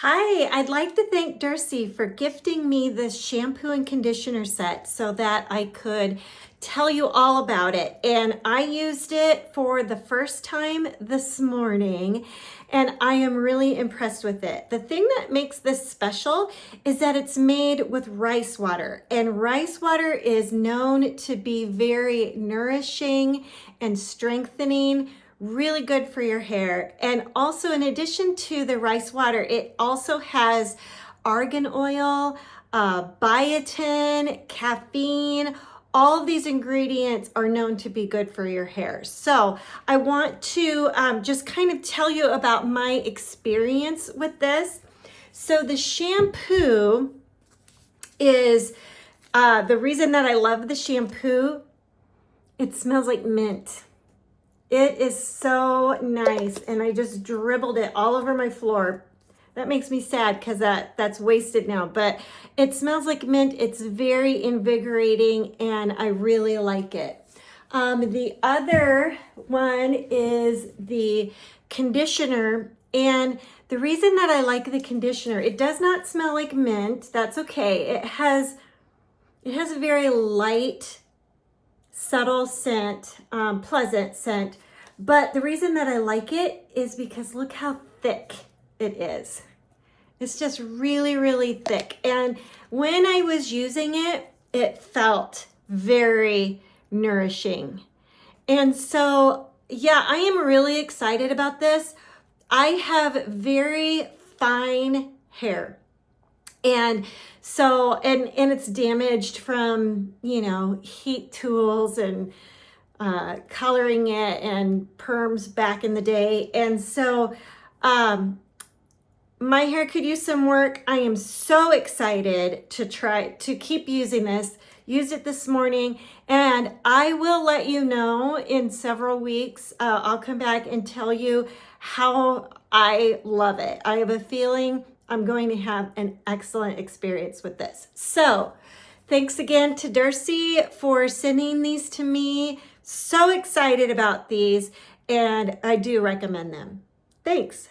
Hi, I'd like to thank Dersie for gifting me this shampoo and conditioner set so that I could tell you all about it. And I used it for the first time this morning and I am really impressed with it. The thing that makes this special is that it's made with rice water, and rice water is known to be very nourishing and strengthening, really good for your hair. And also, in addition to the rice water, it also has argan oil, biotin, caffeine. All of these ingredients are known to be good for your hair. So I want to just kind of tell you about my experience with this. So the shampoo is, the reason that I love the shampoo, it smells like mint. It is so nice, and I just dribbled it all over my floor. That makes me sad because that's wasted now, but it smells like mint. It's very invigorating, and I really like it. The other one is the conditioner, and the reason that I like the conditioner, it does not smell like mint. That's okay. It has a very light, subtle scent, pleasant scent. But the reason that I like it is because look how thick it is. It's just really, really thick. And when I was using it, it felt very nourishing. And so, yeah, I am really excited about this. I have very fine hair. And so, and it's damaged from, heat tools and coloring it and perms back in the day. And so, my hair could use some work. I am so excited to keep using this. Used it this morning, and I will let you know in several weeks. I'll come back and tell you how I love it. I have a feeling I'm going to have an excellent experience with this. So thanks again to Dersie for sending these to me. So excited about these, and I do recommend them. Thanks.